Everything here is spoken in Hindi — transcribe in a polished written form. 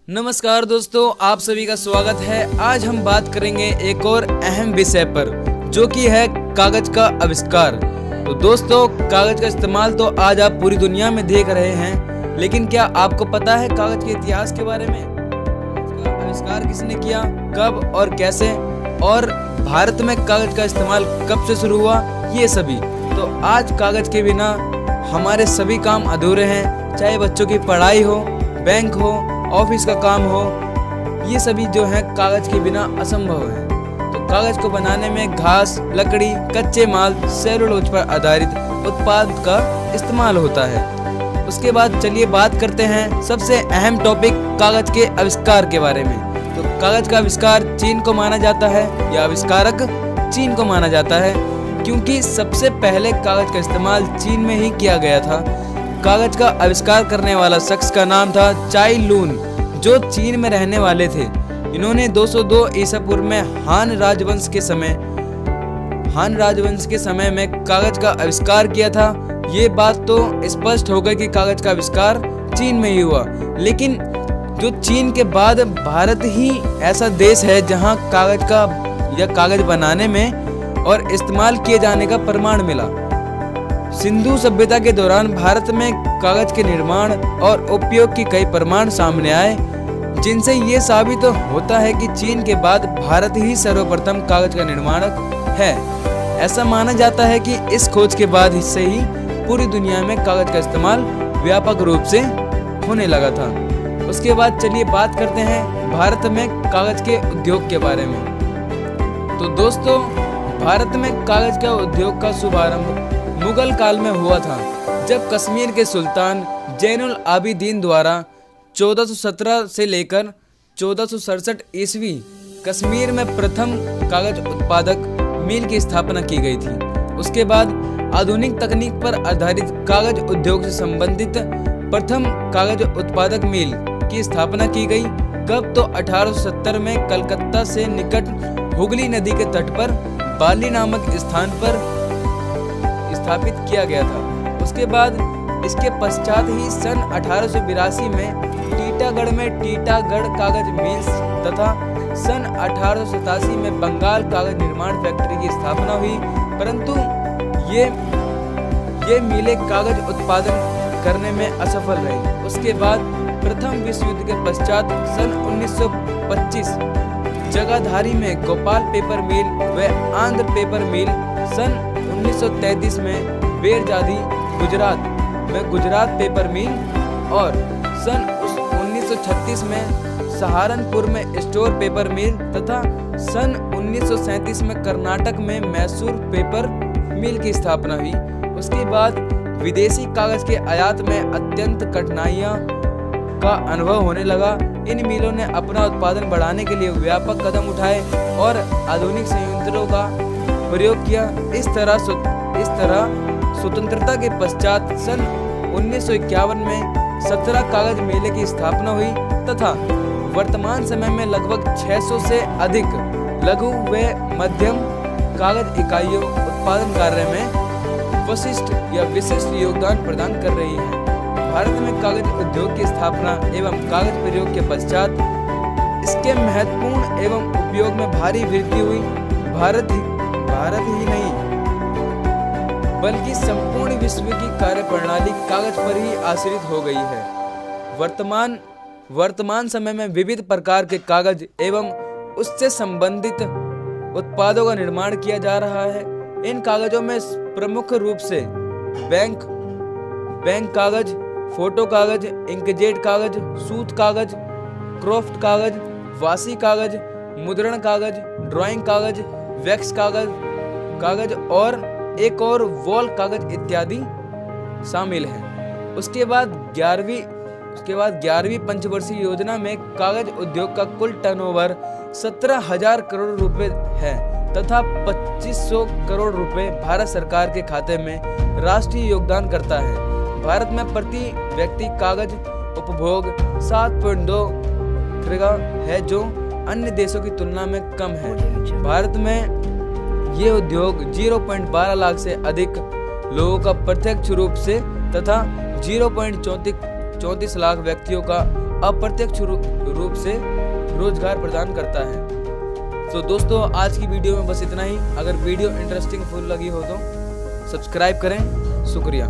नमस्कार दोस्तों, आप सभी का स्वागत है। आज हम बात करेंगे एक और अहम विषय पर, जो कि है कागज का आविष्कार। तो दोस्तों, कागज का इस्तेमाल तो आज आप पूरी दुनिया में देख रहे हैं, लेकिन क्या आपको पता है कागज के इतिहास के बारे में? कागज का आविष्कार किसने किया, कब और कैसे, और भारत में कागज का इस्तेमाल कब से शुरू हुआ, ये सभी। तो आज कागज के बिना हमारे सभी काम अधूरे हैं, चाहे बच्चों की पढ़ाई हो, बैंक हो, ऑफिस का काम हो, ये सभी जो है कागज के बिना असंभव है। तो कागज को बनाने में घास, लकड़ी, कच्चे माल, सेलुलोज पर आधारित उत्पाद का इस्तेमाल होता है। उसके बाद चलिए बात करते हैं सबसे अहम टॉपिक कागज के आविष्कार के बारे में। तो कागज का आविष्कार चीन को माना जाता है, या आविष्कारक चीन को माना जाता है, क्योंकि सबसे पहले कागज का इस्तेमाल चीन में ही किया गया था। कागज का आविष्कार करने वाला शख्स का नाम था चाई लुन, जो चीन में रहने वाले थे। इन्होंने 202 ईसा पूर्व में हान राजवंश के समय में कागज का आविष्कार किया था। ये बात तो स्पष्ट हो गई कि कागज का आविष्कार चीन में ही हुआ, लेकिन जो चीन के बाद भारत ही ऐसा देश है जहां कागज बनाने में और इस्तेमाल किए जाने का प्रमाण मिला। सिंधु सभ्यता के दौरान भारत में कागज के निर्माण और उपयोग की कई प्रमाण सामने आए, जिनसे ये साबित तो होता है कि चीन के बाद भारत ही सर्वप्रथम कागज का निर्माणक है। ऐसा माना जाता है कि इस खोज के बाद से ही पूरी दुनिया में कागज का इस्तेमाल व्यापक रूप से होने लगा था। उसके बाद चलिए बात करते हैं भारत में कागज के उद्योग के बारे में। तो दोस्तों, भारत में कागज का उद्योग का शुभारंभ मुगल काल में हुआ था, जब कश्मीर के सुल्तान जैनुल आबिदीन द्वारा 1417 से लेकर 1467 ईस्वी कश्मीर में प्रथम कागज उत्पादक मिल की स्थापना की गई थी। उसके बाद आधुनिक तकनीक पर आधारित कागज उद्योग से संबंधित प्रथम कागज उत्पादक मिल की स्थापना की गई। कब तो 1870 में कलकत्ता से निकट हुगली नदी के तट पर बाली नामक स्थान पर स्थापित किया गया था। उसके बाद इसके पश्चात ही सन 1882 में टीटागढ़ में टीटागढ़ कागज मिल्स तथा सन 1887 में बंगाल कागज निर्माण फैक्ट्री की स्थापना हुई, परंतु ये मिलें कागज उत्पादन करने में असफल रही। उसके बाद प्रथम विश्व युद्ध के पश्चात सन 1925 जगाधारी में गोपाल पेपर मिल व आंध्र पेपर मिल, सन 1933 में बेरजादी गुजरात में गुजरात पेपर मिल, और सन 1936 में सहारनपुर में स्टोर पेपर मिल तथा सन 1937 में कर्नाटक में मैसूर पेपर मिल की स्थापना हुई। उसके बाद विदेशी कागज के आयात में अत्यंत कठिनाइयां का अनुभव होने लगा। इन मिलों ने अपना उत्पादन बढ़ाने के लिए व्यापक कदम उठाए और आधुनिक संयंत्रों का प्रयोग किया। इस तरह स्वतंत्रता के पश्चात सन 1951 में 17 कागज मेले की स्थापना हुई तथा वर्तमान समय में लगभग 600 से अधिक लघु व मध्यम कागज इकाइयों उत्पादन कार्य में विशिष्ट योगदान प्रदान कर रही है। भारत में कागज उद्योग की स्थापना एवं कागज प्रयोग के पश्चात इसके महत्वपूर्ण एवं उपयोग में भारी वृद्धि हुई। भारत ही नहीं बल्कि संपूर्ण विश्व की कार्यप्रणाली कागज पर ही आश्रित हो गई है। वर्तमान समय में विविध प्रकार के कागज एवं उससे संबंधित उत्पादों का निर्माण किया जा रहा है। इन कागजों में प्रमुख रूप से बैंक कागज, फोटो कागज, इंकजेट कागज, सूत कागज, क्राफ्ट कागज, वासी कागज, मुद्रण कागज, ड्राइंग कागज, वैक्स कागज और एक और वॉल कागज इत्यादि शामिल हैं। उसके बाद 11वीं पंचवर्षीय योजना में कागज उद्योग का कुल टर्नओवर 17,000 करोड़ रुपए है तथा 2500 करोड़ रुपए भारत सरकार के खाते में राष्ट्रीय योगदान करता है। भारत में प्रति व्यक्ति कागज उपभोग 7.2 किग्रा है, जो अन्य देशों की तुलना में कम है। भारत में ये उद्योग 0.12 लाख से अधिक लोगों का प्रत्यक्ष रूप से तथा 0.34 लाख व्यक्तियों का अप्रत्यक्ष रूप से रोजगार प्रदान करता है। तो दोस्तों आज की वीडियो में बस इतना ही। अगर वीडियो इंटरेस्टिंग फुल लगी हो तो सब्सक्राइब करें। शुक्रिया।